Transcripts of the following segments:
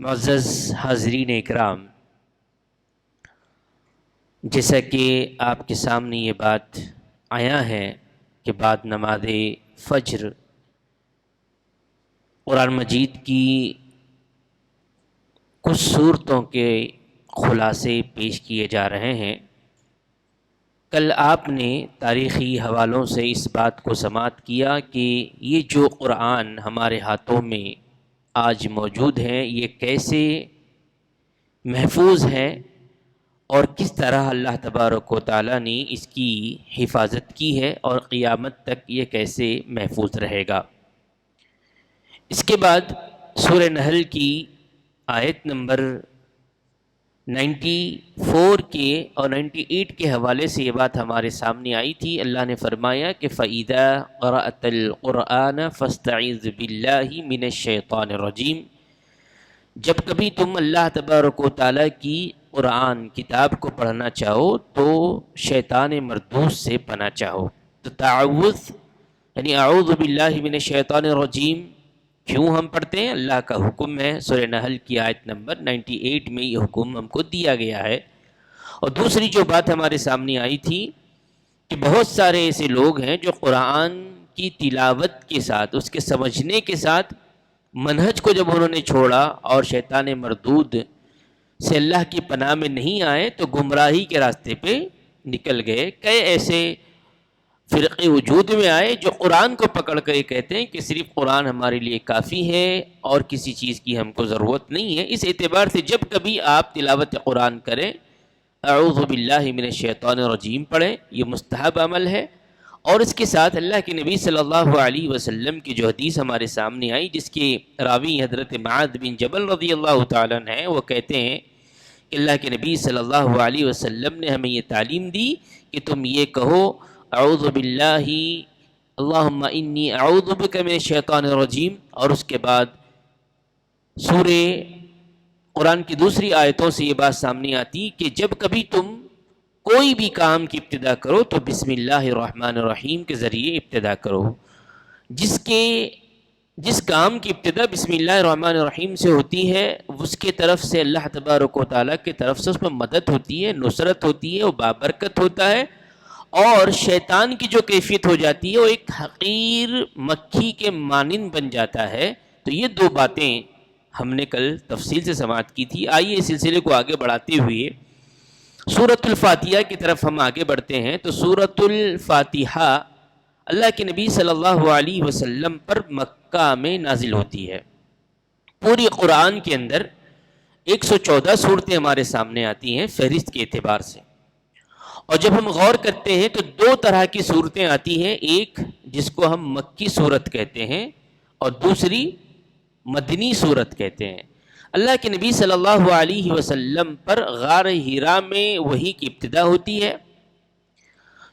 معزز حاضرین اکرام، جیسا کہ آپ کے سامنے یہ بات آیا ہے کہ بعد نماز فجر قرآن مجید کی کچھ صورتوں کے خلاصے پیش کیے جا رہے ہیں۔ کل آپ نے تاریخی حوالوں سے اس بات کو سماعت کیا کہ یہ جو قرآن ہمارے ہاتھوں میں آج موجود ہے یہ کیسے محفوظ ہے اور کس طرح اللہ تبارک و تعالیٰ نے اس کی حفاظت کی ہے اور قیامت تک یہ کیسے محفوظ رہے گا۔ اس کے بعد سورہ نحل کی آیت نمبر 94 کے اور 98 کے حوالے سے یہ بات ہمارے سامنے آئی تھی۔ اللہ نے فرمایا کہ فَإِذَا قَرَأْتَ الْقُرْآنَ فَاسْتَعِذْ بِاللَّهِ مِنَ الشَّيْطَانِ الرَّجِيمِ، جب کبھی تم اللہ تبارک و تعالیٰ کی قرآن کتاب کو پڑھنا چاہو تو شیطان مردود سے پناہ چاہو۔ تو تعوذ یعنی اعوذ باللہ من الشیطان الرجیم کیوں ہم پڑھتے ہیں؟ اللہ کا حکم ہے، سورہ نحل کی آیت نمبر 98 میں یہ حکم ہم کو دیا گیا ہے۔ اور دوسری جو بات ہمارے سامنے آئی تھی کہ بہت سارے ایسے لوگ ہیں جو قرآن کی تلاوت کے ساتھ، اس کے سمجھنے کے ساتھ منہج کو جب انہوں نے چھوڑا اور شیطان مردود سے اللہ کی پناہ میں نہیں آئے تو گمراہی کے راستے پہ نکل گئے۔ کئی ایسے فرقے وجود میں آئے جو قرآن کو پکڑ کر یہ کہتے ہیں کہ صرف قرآن ہمارے لیے کافی ہے اور کسی چیز کی ہم کو ضرورت نہیں ہے۔ اس اعتبار سے جب کبھی آپ تلاوت قرآن کریں اعوذ باللہ من الشیطان الرجیم پڑھیں، یہ مستحب عمل ہے۔ اور اس کے ساتھ اللہ کے نبی صلی اللہ علیہ وسلم کی جو حدیث ہمارے سامنے آئی جس کے راوی حضرت معاذ بن جبل رضی اللہ تعالیٰ عنہ ہیں، وہ کہتے ہیں کہ اللہ کے نبی صلی اللہ علیہ وسلم نے ہمیں یہ تعلیم دی کہ تم یہ کہو اعوذ باللہ اللہم انی اعوذ بک من الشیطان الرجیم، اور اس کے بعد سورہ قرآن کی دوسری آیتوں سے یہ بات سامنے آتی کہ جب کبھی تم کوئی بھی کام کی ابتدا کرو تو بسم اللہ الرحمن الرحیم کے ذریعے ابتدا کرو۔ جس کام کی ابتدا بسم اللہ الرحمن الرحیم سے ہوتی ہے اس کے طرف سے اللہ تبارک و تعالیٰ کی طرف سے اس میں مدد ہوتی ہے، نصرت ہوتی ہے، وہ بابرکت ہوتا ہے، اور شیطان کی جو کیفیت ہو جاتی ہے وہ ایک حقیر مکھی کے مانند بن جاتا ہے۔ تو یہ دو باتیں ہم نے کل تفصیل سے سماعت کی تھی۔ آئیے اس سلسلے کو آگے بڑھاتے ہوئے سورۃ الفاتحہ کی طرف ہم آگے بڑھتے ہیں۔ تو سورۃ الفاتحہ اللہ کے نبی صلی اللہ علیہ وسلم پر مکہ میں نازل ہوتی ہے۔ پوری قرآن کے اندر 114 صورتیں ہمارے سامنے آتی ہیں فہرست کے اعتبار سے، اور جب ہم غور کرتے ہیں تو دو طرح کی صورتیں آتی ہیں، ایک جس کو ہم مکی صورت کہتے ہیں اور دوسری مدنی صورت کہتے ہیں۔ اللہ کے نبی صلی اللہ علیہ وسلم پر غار حرا میں وحی کی ابتدا ہوتی ہے۔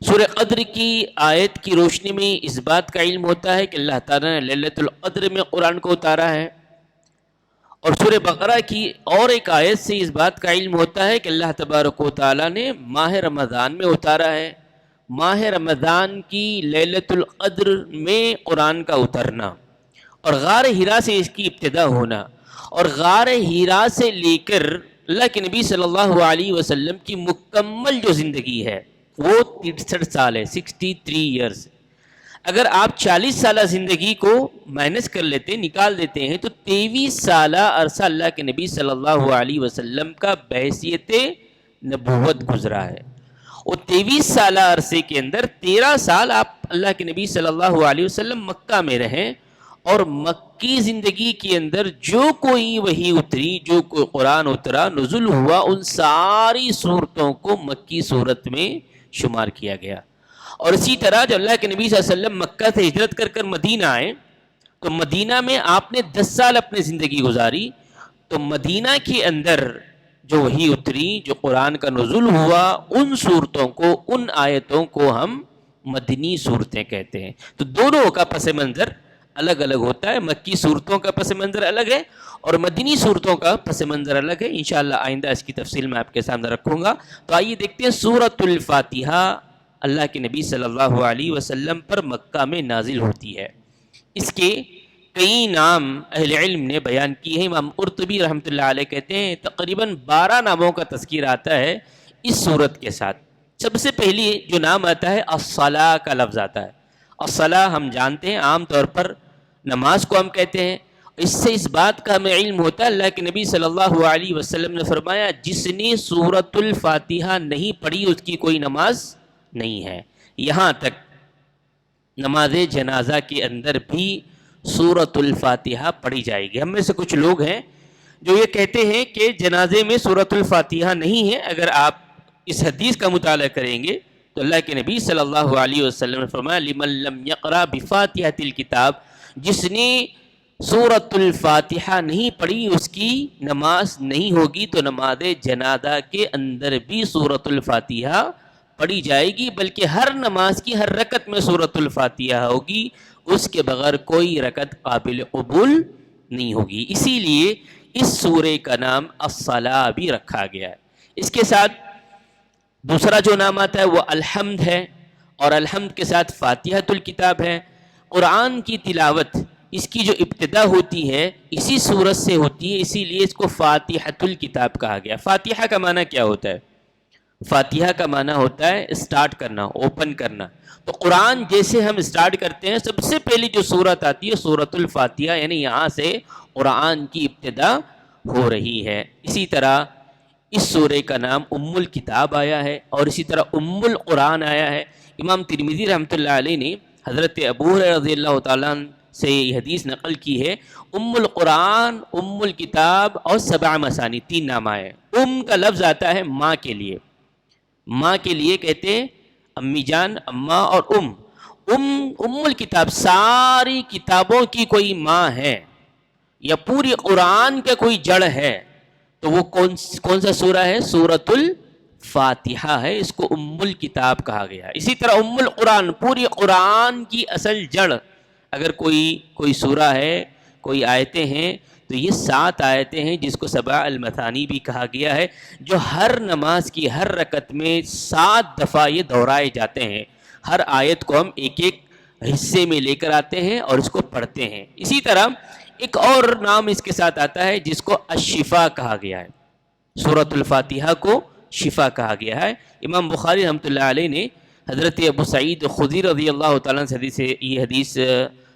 سورہ قدر کی آیت کی روشنی میں اس بات کا علم ہوتا ہے کہ اللہ تعالیٰ نے لیلۃ القدر میں قرآن کو اتارا ہے، اور سورہ بقرہ کی اور ایک آیت سے اس بات کا علم ہوتا ہے کہ اللہ تبارک و تعالیٰ نے ماہ رمضان میں اتارا ہے۔ ماہ رمضان کی لیلۃ القدر میں قرآن کا اترنا اور غار حرا سے اس کی ابتدا ہونا، اور غار حرا سے لے کر اللہ کے نبی صلی اللہ علیہ وسلم کی مکمل جو زندگی ہے وہ 63 سال ہے، 63 ایئرز۔ اگر آپ 40 سالہ زندگی کو مائنس کر لیتے، نکال دیتے ہیں، تو 23 سالہ عرصہ اللہ کے نبی صلی اللہ علیہ وسلم کا بحیثیت نبوت گزرا ہے۔ وہ 23 سالہ عرصے کے اندر 13 سال آپ اللہ کے نبی صلی اللہ علیہ وسلم مکہ میں رہیں، اور مکی زندگی کے اندر جو کوئی وحی اتری، جو کوئی قرآن اترا، نزول ہوا، ان ساری صورتوں کو مکی صورت میں شمار کیا گیا۔ اور اسی طرح جب اللہ کے نبی صلی اللہ علیہ وسلم مکہ سے ہجرت کر کر مدینہ آئے تو مدینہ میں آپ نے 10 سال اپنی زندگی گزاری، تو مدینہ کے اندر جو وحی اتری، جو قرآن کا نزول ہوا، ان صورتوں کو، ان آیتوں کو ہم مدنی صورتیں کہتے ہیں۔ تو دونوں کا پس منظر الگ الگ ہوتا ہے، مکی صورتوں کا پس منظر الگ ہے اور مدنی صورتوں کا پس منظر الگ ہے۔ انشاءاللہ آئندہ اس کی تفصیل میں آپ کے سامنے رکھوں گا۔ تو آئیے دیکھتے ہیں سورۃ الفاتحہ اللہ کے نبی صلی اللہ علیہ وسلم پر مکہ میں نازل ہوتی ہے۔ اس کے کئی نام اہل علم نے بیان کی ہیں. امام قرطبی رحمۃ اللہ علیہ کہتے ہیں تقریباً 12 ناموں کا تذکیر آتا ہے اس صورت کے ساتھ. سب سے پہلی جو نام آتا ہے الصلاۃ کا لفظ آتا ہے. الصلاۃ ہم جانتے ہیں عام طور پر نماز کو ہم کہتے ہیں. اس سے اس بات کا ہمیں علم ہوتا ہے اللہ کے نبی صلی اللہ علیہ وسلم نے فرمایا جس نے سورۃ الفاتحہ نہیں پڑھی اس کی کوئی نماز نہیں ہے. یہاں تک نماز جنازہ کے اندر بھی سورۃ الفاتحہ پڑھی جائے گی. ہم میں سے کچھ لوگ ہیں جو یہ کہتے ہیں کہ جنازے میں سورۃ الفاتحہ نہیں ہے. اگر آپ اس حدیث کا مطالعہ کریں گے تو اللہ کے نبی صلی اللہ علیہ وسلم نے فرمایا لمن لم یقرأ بفاتحۃ الکتاب، جس نے سورۃ الفاتحہ نہیں پڑھی اس کی نماز نہیں ہوگی. تو نماز جنازہ کے اندر بھی سورۃ الفاتحہ پڑھی جائے گی، بلکہ ہر نماز کی ہر رکعت میں سورۃ الفاتحہ ہوگی، اس کے بغیر کوئی رکعت قابل قبول نہیں ہوگی. اسی لیے اس سورے کا نام الصلاۃ بھی رکھا گیا ہے. اس کے ساتھ دوسرا جو نام آتا ہے وہ الحمد ہے، اور الحمد کے ساتھ فاتحۃ الکتاب ہے. قرآن کی تلاوت اس کی جو ابتدا ہوتی ہے اسی سورت سے ہوتی ہے، اسی لیے اس کو فاتحۃ الکتاب کہا گیا. فاتحہ کا معنی کیا ہوتا ہے؟ فاتحہ کا معنی ہوتا ہے اسٹارٹ کرنا، اوپن کرنا. تو قرآن جیسے ہم اسٹارٹ کرتے ہیں سب سے پہلی جو سورت آتی ہے سورۃ الفاتحہ، یعنی یہاں سے قرآن کی ابتدا ہو رہی ہے. اسی طرح اس سورے کا نام ام الکتاب آیا ہے، اور اسی طرح ام القرآن آیا ہے. امام ترمذی رحمۃ اللہ علیہ نے حضرت ابو ہریرہ رضی اللہ تعالیٰ عنہ سے یہ حدیث نقل کی ہے. ام القرآن، ام الکتاب اور سبع مثانی 3 نام آئے. ام کا لفظ آتا ہے ماں کے لیے، ماں کے لیے کہتے ہیں امی جان، اماں اور ام الکتاب ساری کتابوں کی کوئی ماں ہے یا پوری قرآن کا کوئی جڑ ہے تو وہ کون سا سورہ ہے؟ سورۃ الفاتحہ ہے. اس کو ام الکتاب کہا گیا. اسی طرح ام القرآن پوری قرآن کی اصل جڑ. اگر کوئی سورہ ہے، کوئی آیتیں ہیں تو یہ 7 آیتیں ہیں جس کو سبع المثانی بھی کہا گیا ہے، جو ہر نماز کی ہر رکعت میں 7 دفعہ یہ دہرائے جاتے ہیں. ہر آیت کو ہم ایک ایک حصے میں لے کر آتے ہیں اور اس کو پڑھتے ہیں. اسی طرح ایک اور نام اس کے ساتھ آتا ہے جس کو الشفا کہا گیا ہے. سورۃ الفاتحہ کو شفا کہا گیا ہے. امام بخاری رحمۃ اللہ علیہ نے حضرت ابو سعید خدری رضی اللہ تعالیٰ سے یہ حدیث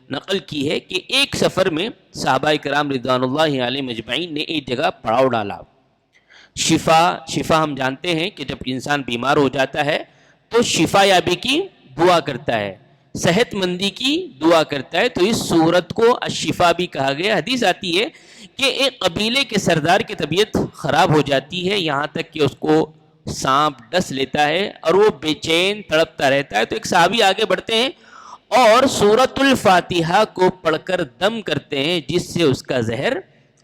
نقل کی ہے کہ ایک سفر میں صحابہ کرام رضوان اللہ علیہ مجمعین نے ایک جگہ پڑاؤ ڈالا. شفا ہم جانتے ہیں کہ جب انسان بیمار ہو جاتا ہے تو شفا یابی کی دعا کرتا ہے، صحت مندی کی دعا کرتا ہے. تو اس صورت کو الشفا بھی کہا گیا. حدیث آتی ہے کہ ایک قبیلے کے سردار کی طبیعت خراب ہو جاتی ہے، یہاں تک کہ اس کو سانپ ڈس لیتا ہے اور وہ بے چین تڑپتا رہتا ہے. تو ایک صحابی آگے بڑھتے ہیں اور سورۃ الفاتحہ کو پڑھ کر دم کرتے ہیں جس سے اس کا زہر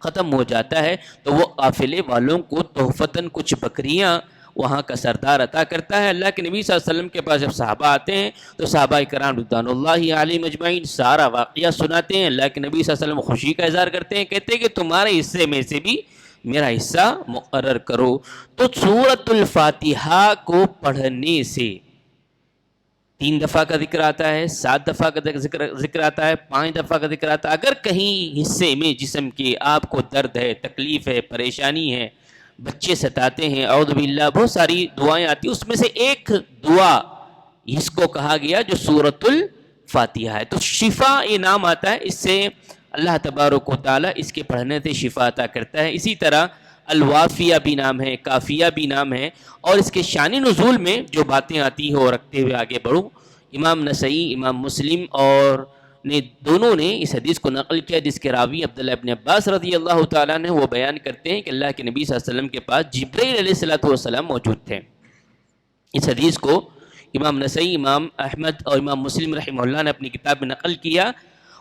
ختم ہو جاتا ہے. تو وہ قافلے والوں کو تحفتاً کچھ بکریاں وہاں کا سردار عطا کرتا ہے. اللہ کے نبی صلی اللہ علیہ وسلم کے پاس جب صحابہ آتے ہیں تو صحابہ کرام رضوان اللہ علیہ مجمعین سارا واقعہ سناتے ہیں. اللہ کے نبی صلی اللہ علیہ وسلم خوشی کا اظہار کرتے ہیں، کہتے ہیں کہ تمہارے حصے میں سے بھی میرا حصہ مقرر کرو. تو سورۃ الفاتحہ کو پڑھنے سے 3 دفعہ کا ذکر آتا ہے، 7 دفعہ کا ذکر آتا ہے، 5 دفعہ کا ذکر آتا ہے. اگر کہیں حصے میں جسم کے آپ کو درد ہے، تکلیف ہے، پریشانی ہے، بچے ستاتے ہیں، اعوذ باللہ، بہت ساری دعائیں آتی ہیں، اس میں سے ایک دعا اس کو کہا گیا جو سورۃ الفاتحہ ہے. تو شفا یہ نام آتا ہے، اس سے اللہ تبارک و تعالیٰ اس کے پڑھنے سے شفا عطا کرتا ہے. اسی طرح الوافیہ بھی نام ہے، کافیہ بھی نام ہے. اور اس کے شان نزول میں جو باتیں آتی ہیں وہ رکھتے ہوئے آگے بڑھوں. امام نسائی، امام مسلم اور دونوں نے اس حدیث کو نقل کیا جس کے راوی عبداللہ ابن عباس رضی اللہ تعالیٰ نے وہ بیان کرتے ہیں کہ اللہ کے نبی صلی اللہ علیہ وسلم کے پاس جبرائیل علیہ السلام موجود تھے. اس حدیث کو امام نسائی، امام احمد اور امام مسلم رحمہ اللہ نے اپنی کتاب میں نقل کیا.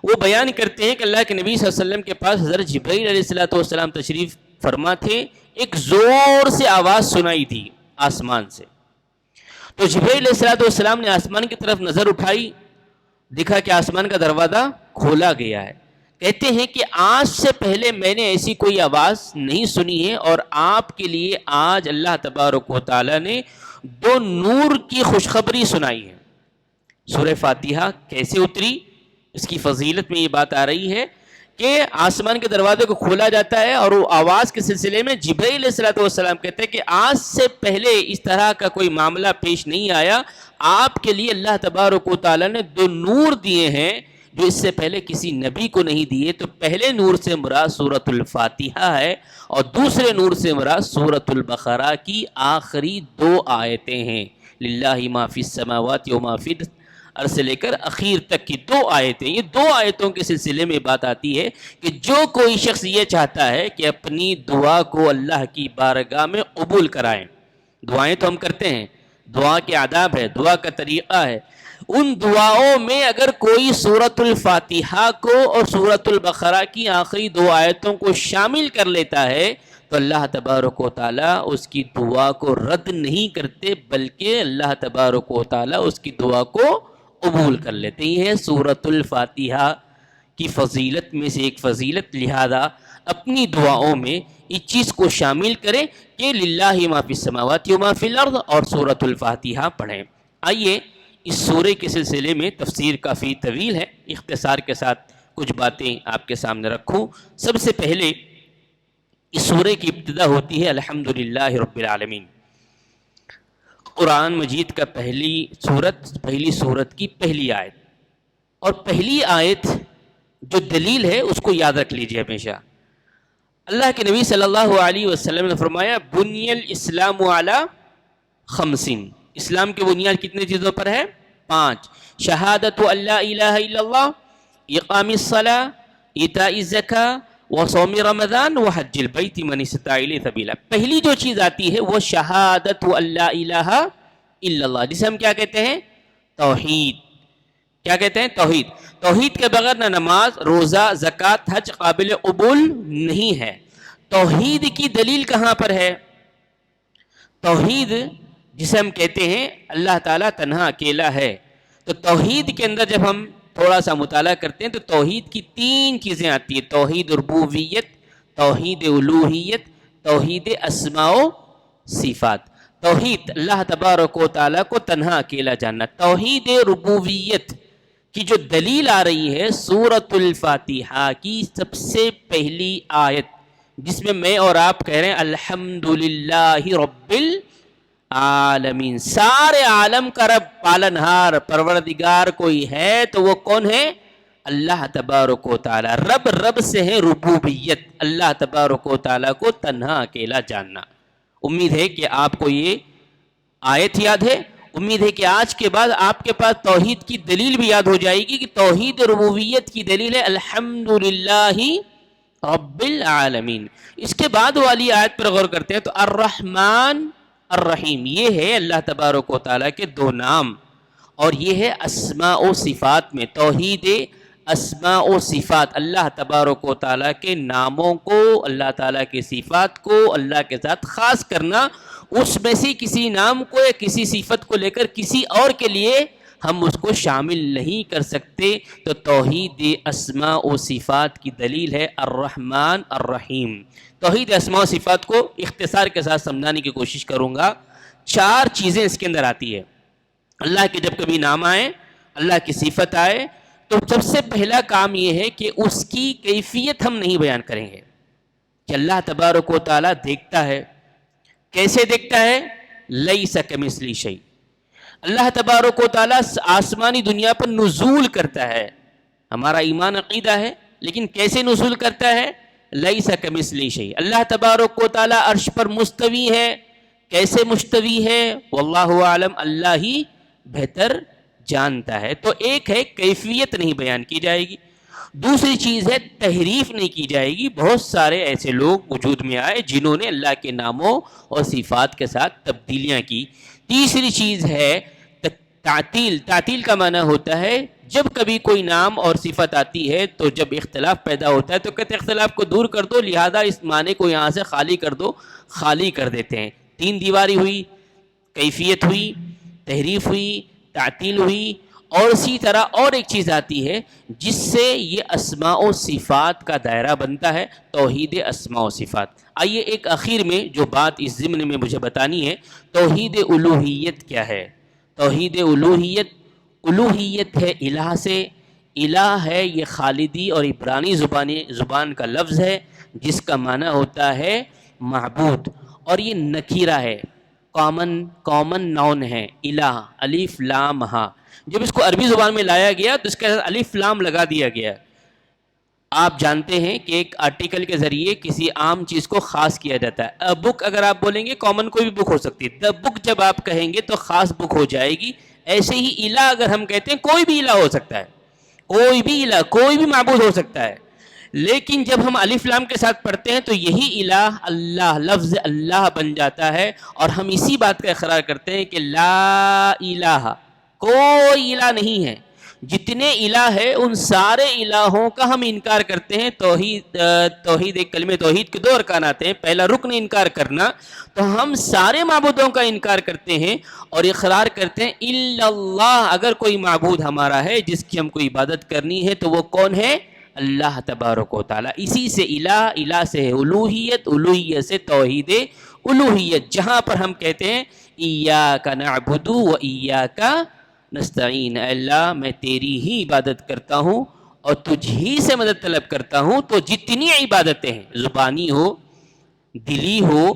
وہ بیان کرتے ہیں کہ اللہ کے نبی صلی اللہ علیہ وسلم کے پاس حضرت جبرائیل علیہ السلام تشریف فرما تھے. ایک زور سے آواز سنائی تھی آسمان سے. تو جبرائیل علیہ السلام نے آسمان کی طرف نظر اٹھائی، دیکھا کہ آسمان کا دروازہ کھولا گیا ہے. کہتے ہیں کہ آج سے پہلے میں نے ایسی کوئی آواز نہیں سنی ہے، اور آپ کے لیے آج اللہ تبارک و تعالیٰ نے 2 نور کی خوشخبری سنائی ہے. سورہ فاتحہ کیسے اتری، اس کی فضیلت میں یہ بات آ رہی ہے کہ آسمان کے دروازے کو کھولا جاتا ہے اور وہ آواز کے سلسلے میں جبرائیل علیہ الصلوۃ والسلام کہتے ہیں کہ آج سے پہلے اس طرح کا کوئی معاملہ پیش نہیں آیا، آپ کے لیے اللہ تبارک و تعالیٰ نے 2 نور دیے ہیں جو اس سے پہلے کسی نبی کو نہیں دیے۔ تو پہلے نور سے مراد سورۃ الفاتحہ ہے اور دوسرے نور سے مراد سورۃ البقرہ کی آخری 2 آیتیں ہیں، للہ ما فی السماوات و ما فی الارض سے لے کر اخیر تک کی 2 آیتیں۔ یہ 2 آیتوں کے سلسلے میں بات آتی ہے کہ جو کوئی شخص یہ چاہتا ہے کہ اپنی دعا کو اللہ کی بارگاہ میں قبول کرائیں، دعائیں تو ہم کرتے ہیں، دعا کے آداب ہے، دعا کا طریقہ ہے، ان دعاؤں میں اگر کوئی سورۃ الفاتحہ کو اور سورۃ البقرہ کی آخری 2 آیتوں کو شامل کر لیتا ہے تو اللہ تبارک و تعالیٰ اس کی دعا کو رد نہیں کرتے، بلکہ اللہ تبارک و تعالیٰ اس کی دعا کو قبول کر لیتے ہیں۔ سورۃ الفاتحہ کی فضیلت میں سے ایک فضیلت، لہذا اپنی دعاؤں میں اس چیز کو شامل کریں کہ للہ ما فی السماوات و ما فی الارض اور سورۃ الفاتحہ پڑھیں۔ آئیے اس سورے کے سلسلے میں تفسیر کافی طویل ہے، اختصار کے ساتھ کچھ باتیں آپ کے سامنے رکھوں۔ سب سے پہلے اس سورے کی ابتدا ہوتی ہے الحمدللہ رب العالمین۔ قرآن مجید کا پہلی سورت کی پہلی آیت، اور پہلی آیت جو دلیل ہے اس کو یاد رکھ لیجیے ہمیشہ۔ اللہ کے نبی صلی اللہ علیہ وسلم نے فرمایا بنی الاسلام علی 5، اسلام کی بنیاد کتنے چیزوں پر ہے؟ 5، شہادت ان لا الہ الا اللہ، اقام الصلاۃ، ایتاء الزکاۃ، وصوم رمضان وحج البیت من استطاع الیہ سبیلا۔ پہلی جو چیز آتی ہے وہ شہادت ان لا الہ الا اللہ، جسے ہم کیا کہتے ہیں؟ توحید۔ کیا کہتے ہیں؟ توحید۔ توحید کے بغیر نہ نماز، روزہ، زکوٰۃ، حج قابل قبول نہیں ہے۔ توحید کی دلیل کہاں پر ہے؟ توحید جسے ہم کہتے ہیں اللہ تعالیٰ تنہا اکیلا ہے، تو توحید کے اندر جب ہم تھوڑا سا مطالعہ کرتے ہیں تو توحید کی 3 چیزیں آتی ہیں: توحید ربوبیت، توحید الوہیت، توحید اسماء و صفات۔ توحید اللہ تبارک و تعالیٰ کو تنہا اکیلا جاننا۔ توحید ربوبیت کی جو دلیل آ رہی ہے سورۃ الفاتحہ کی سب سے پہلی آیت، جس میں اور آپ کہہ رہے ہیں الحمدللہ رب العالمین، سارے عالم کا رب، پالنہار، پروردگار کوئی ہے تو وہ کون ہے؟ اللہ تبارک و تعالیٰ۔ رب سے ہے ربوبیت، اللہ تبارک و تعالیٰ کو تنہا اکیلا جاننا۔ امید ہے کہ آپ کو یہ آیت یاد ہے، امید ہے کہ آج کے بعد آپ کے پاس توحید کی دلیل بھی یاد ہو جائے گی کہ توحید ربوبیت کی دلیل ہے الحمدللہ رب العالمین۔ اس کے بعد والی آیت پر غور کرتے ہیں تو الرحمن الرحیم، یہ ہے اللہ تبارک و تعالیٰ کے 2 نام، اور یہ ہے اسماء و صفات میں توحید اسماء و صفات، اللہ تبارک و تعالیٰ کے ناموں کو، اللہ تعالیٰ کی صفات کو اللہ کے ساتھ خاص کرنا، اس میں سے کسی نام کو یا کسی صفت کو لے کر کسی اور کے لیے ہم اس کو شامل نہیں کر سکتے۔ تو توحید اسماء و صفات کی دلیل ہے الرحمن الرحیم۔ توحید اسماء و صفات کو اختصار کے ساتھ سمجھانے کی کوشش کروں گا۔ 4 چیزیں اس کے اندر آتی ہے۔ اللہ کے جب کبھی نام آئے، اللہ کی صفت آئے، تو سب سے پہلا کام یہ ہے کہ اس کی کیفیت ہم نہیں بیان کریں گے کہ اللہ تبارک و تعالیٰ دیکھتا ہے۔ کیسے دیکھتا ہے؟ لیس کمثلہ شیء۔ اللہ تبارک و تعالیٰ آسمانی دنیا پر نزول کرتا ہے، ہمارا ایمان عقیدہ ہے، لیکن کیسے نزول کرتا ہے؟ لیس کمثلہ شیء۔ اللہ تبارک و تعالیٰ عرش پر مستوی ہے، کیسے مستوی ہے؟ واللہ اعلم، اللہ ہی بہتر جانتا ہے۔ تو ایک ہے کیفیت نہیں بیان کی جائے گی، دوسری چیز ہے تحریف نہیں کی جائے گی۔ بہت سارے ایسے لوگ وجود میں آئے جنہوں نے اللہ کے ناموں اور صفات کے ساتھ تبدیلیاں کی۔ تیسری چیز ہے تعطیل۔ تعطیل کا معنی ہوتا ہے جب کبھی کوئی نام اور صفت آتی ہے تو جب اختلاف پیدا ہوتا ہے تو کہتے ہیں اختلاف کو دور کر دو، لہذا اس معنی کو یہاں سے خالی کر دو، خالی کر دیتے ہیں۔ 3 دیواری ہوئی، کیفیت ہوئی، تحریف ہوئی، تعطیل ہوئی، اور اسی طرح اور ایک چیز آتی ہے جس سے یہ اسماء و صفات کا دائرہ بنتا ہے، توحید اسماء و صفات۔ آئیے ایک آخر میں جو بات اس ضمن میں مجھے بتانی ہے، توحید الوہیت کیا ہے؟ توحید الوہیت، الوہیت ہے الہ سے الہ ہے یہ خالدی اور عبرانی زبان کا لفظ ہے جس کا معنی ہوتا ہے معبود، اور یہ نکیرہ ہے، کامن ناؤن ہے الہ، الف لام ہا۔ جب اس کو عربی زبان میں لایا گیا تو اس کے ساتھ الف لام لگا دیا گیا۔ آپ جانتے ہیں کہ ایک آرٹیکل کے ذریعے کسی عام چیز کو خاص کیا جاتا ہے۔ بک اگر آپ بولیں گے کامن کوئی بھی بک ہو سکتی ہے، دا بک جب آپ کہیں گے تو خاص بک ہو جائے گی۔ ایسے ہی الہ اگر ہم کہتے ہیں کوئی بھی الہ ہو سکتا ہے، کوئی بھی الہ، کوئی بھی معبود ہو سکتا ہے، لیکن جب ہم الف لام کے ساتھ پڑھتے ہیں تو یہی الہ اللہ، لفظ اللہ بن جاتا ہے، اور ہم اسی بات کا اقرار کرتے ہیں کہ لا الہ، کوئی الہ نہیں ہے۔ جتنے الہ ہے ان سارے الہوں کا ہم انکار کرتے ہیں۔ توحید ایک کلمہ توحید کے 2 ارکانات ہیں، پہلا رکن انکار کرنا، تو ہم سارے معبودوں کا انکار کرتے ہیں اور اقرار کرتے ہیں الا اللہ، اگر کوئی معبود ہمارا ہے جس کی ہم کو عبادت کرنی ہے تو وہ کون ہے؟ اللہ تبارک و تعالی۔ اسی سے الہ سے ہے الوہیت، الوہیت سے توحید الوہیت، جہاں پر ہم کہتے ہیں ایاک نعبد و ایاک نستعین، اللہ میں تیری ہی عبادت کرتا ہوں اور تجھ ہی سے مدد طلب کرتا ہوں۔ تو جتنی عبادتیں ہیں، زبانی ہو، دلی ہو،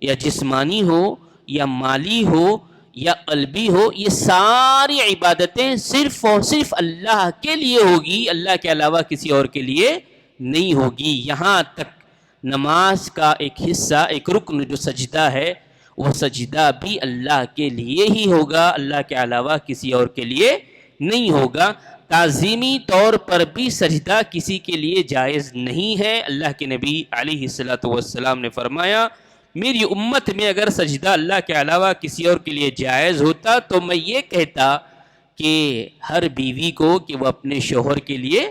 یا جسمانی ہو، یا مالی ہو، یا قلبی ہو، یہ ساری عبادتیں صرف اور صرف اللہ کے لیے ہوگی، اللہ کے علاوہ کسی اور کے لیے نہیں ہوگی۔ یہاں تک نماز کا ایک حصہ، ایک رکن جو سجدہ ہے، وہ سجدہ بھی اللہ کے لیے ہی ہوگا، اللہ کے علاوہ کسی اور کے لیے نہیں ہوگا۔ تعظیمی طور پر بھی سجدہ کسی کے لیے جائز نہیں ہے۔ اللہ کے نبی علیہ الصلوۃ والسلام نے فرمایا میری امت میں اگر سجدہ اللہ کے علاوہ کسی اور کے لیے جائز ہوتا تو میں یہ کہتا کہ ہر بیوی کو کہ وہ اپنے شوہر کے لیے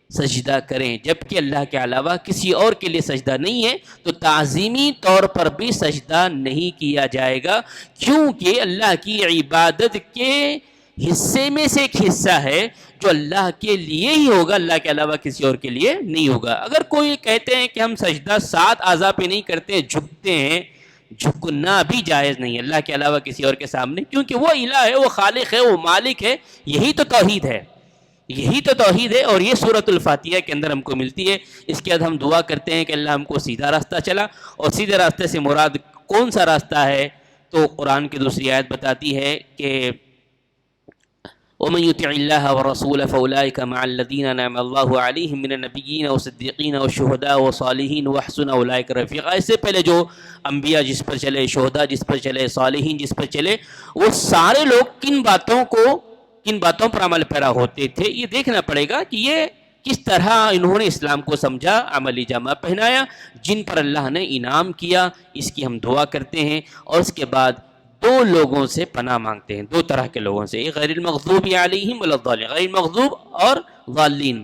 سجدہ کریں، جبکہ اللہ کے علاوہ کسی اور کے لیے سجدہ نہیں ہے، تو تعظیمی طور پر بھی سجدہ نہیں کیا جائے گا، کیونکہ اللہ کی عبادت کے حصے میں سے ایک حصہ ہے جو اللہ کے لیے ہی ہوگا، اللہ کے علاوہ کسی اور کے لیے نہیں ہوگا۔ اگر کوئی کہتے ہیں کہ ہم سجدہ 7 اعضاء پہ نہیں کرتے، جھکتے ہیں، جھکنا بھی جائز نہیں اللہ کے علاوہ کسی اور کے سامنے، کیونکہ وہ الہ ہے، وہ خالق ہے، وہ مالک ہے۔ یہی تو توحید ہے، یہی تو توحید ہے، اور یہ سورۃ الفاتحہ کے اندر ہم کو ملتی ہے۔ اس کے بعد ہم دعا کرتے ہیں کہ اللہ ہم کو سیدھا راستہ چلا، اور سیدھے راستے سے مراد کون سا راستہ ہے؟ تو قرآن کی دوسری آیت بتاتی ہے کہ وَمَن يُطِعِ اللَّهَ وَالرَّسُولَ فَأُولَٰئِكَ مَعَ الَّذِينَ أَنْعَمَ اللَّهُ عَلَيْهِم مِّنَ النَّبِيِّينَ وَالصِّدِّيقِينَ وَالشُّهَدَاءِ وَالصَّالِحِينَ وَحَسُنَ أُولَٰئِكَ رَفِيقًا۔ اس سے پہلے جو انبیاء جس پر چلے، شہداء جس پر چلے، صالحین جس پر چلے، وہ سارے لوگ کن باتوں پر عمل پیرا ہوتے تھے، یہ دیکھنا پڑے گا کہ یہ کس طرح انہوں نے اسلام کو سمجھا، عملی جامہ پہنایا، جن پر اللہ نے انعام کیا۔ اس کی ہم دعا کرتے ہیں، اور اس کے بعد 2 لوگوں سے پناہ مانگتے ہیں، 2 طرح کے لوگوں سے، غیر المغضوب علیہم ولا الضالین، غیر المغضوب اور ضالین۔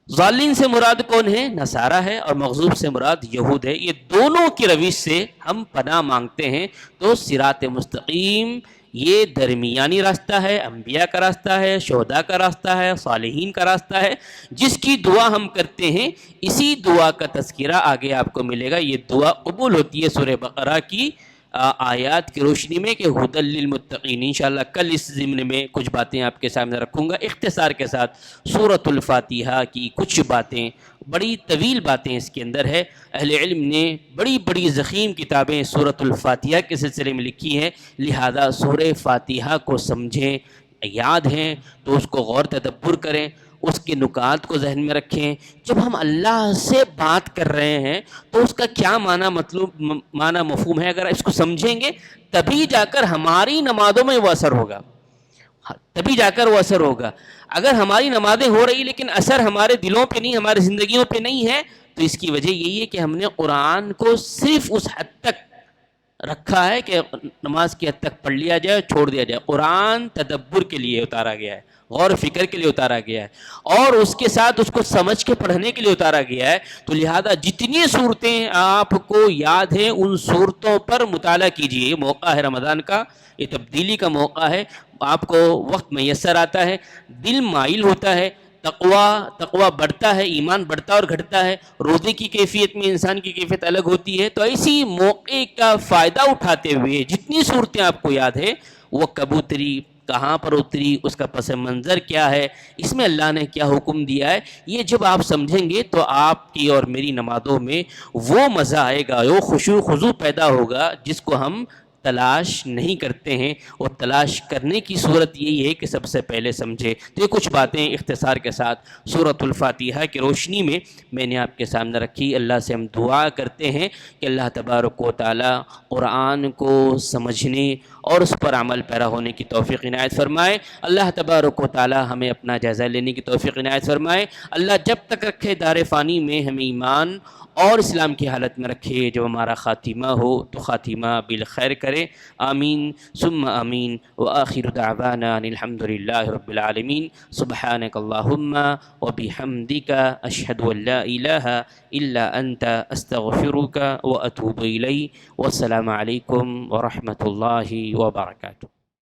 ضالین سے مراد کون ہے؟ نصارہ ہے، اور مغضوب سے مراد یہود ہے۔ یہ دونوں کی روش سے ہم پناہ مانگتے ہیں۔ تو صراط مستقیم یہ درمیانی راستہ ہے، انبیاء کا راستہ ہے، شہداء کا راستہ ہے، صالحین کا راستہ ہے، جس کی دعا ہم کرتے ہیں۔ اسی دعا کا تذکرہ آگے آپ کو ملے گا۔ یہ دعا قبول ہوتی ہے سورہ بقرہ کی آیات کی روشنی میں کہ ہدی للمتقین۔ انشاءاللہ کل اس ضمن میں کچھ باتیں آپ کے سامنے رکھوں گا اختصار کے ساتھ۔ سورۃ الفاتحہ کی کچھ باتیں، بڑی طویل باتیں اس کے اندر ہے، اہل علم نے بڑی بڑی ضخیم کتابیں سورۃ الفاتحہ کے سلسلے میں لکھی ہیں، لہذا سورہ فاتحہ کو سمجھیں، یاد ہیں تو اس کو غور تدبر کریں، اس کے نکات کو ذہن میں رکھیں۔ جب ہم اللہ سے بات کر رہے ہیں تو اس کا کیا معنی مفہوم ہے، اگر اس کو سمجھیں گے تبھی جا کر ہماری نمازوں میں وہ اثر ہوگا، تبھی جا کر وہ اثر ہوگا۔ اگر ہماری نمازیں ہو رہی لیکن اثر ہمارے دلوں پہ نہیں، ہماری زندگیوں پہ نہیں ہے، تو اس کی وجہ یہی ہے کہ ہم نے قرآن کو صرف اس حد تک رکھا ہے کہ نماز کی حد تک پڑھ لیا جائے، چھوڑ دیا جائے۔ قرآن تدبر کے لیے اتارا گیا ہے، غور و فکر کے لیے اتارا گیا ہے، اور اس کے ساتھ اس کو سمجھ کے پڑھنے کے لیے اتارا گیا ہے۔ تو لہذا جتنی صورتیں آپ کو یاد ہیں ان صورتوں پر مطالعہ کیجیے۔ یہ موقع ہے رمضان کا، یہ تبدیلی کا موقع ہے، آپ کو وقت میسر آتا ہے، دل مائل ہوتا ہے، تقوی بڑھتا ہے، ایمان بڑھتا اور گھٹتا ہے، روزے کی کیفیت میں انسان کی کیفیت الگ ہوتی ہے۔ تو ایسی موقع کا فائدہ اٹھاتے ہوئے جتنی صورتیں آپ کو یاد ہے وہ کبوتری کہاں پر اتری، اس کا پس منظر کیا ہے، اس میں اللہ نے کیا حکم دیا ہے، یہ جب آپ سمجھیں گے تو آپ کی اور میری نمازوں میں وہ مزہ آئے گا، وہ خشوع خضوع پیدا ہوگا جس کو ہم تلاش نہیں کرتے ہیں، اور تلاش کرنے کی صورت یہی ہے کہ سب سے پہلے سمجھے۔ تو یہ کچھ باتیں اختصار کے ساتھ سورۃ الفاتحہ کی روشنی میں نے آپ کے سامنے رکھی۔ اللہ سے ہم دعا کرتے ہیں کہ اللہ تبارک و تعالی قرآن کو سمجھنے اور اس پر عمل پیرا ہونے کی توفیق عنایت فرمائے۔ اللہ تبارک و تعالی ہمیں اپنا جائزہ لینے کی توفیق عنایت فرمائے۔ اللہ جب تک رکھے دار فانی میں ہمیں ایمان اور اسلام کی حالت میں رکھے، جب ہمارا خاتمہ ہو تو خاتمہ بالخیر کرے۔ آمین ثم آمین، وآخر دعوانا ان الحمد للہ رب العالمین۔ سبحانک اللہم وبحمدک، اشہد ان لا الہ الا انت، استغفرک واتوب الیک۔ والسلام علیکم ورحمۃ اللہ وبرکاتہ۔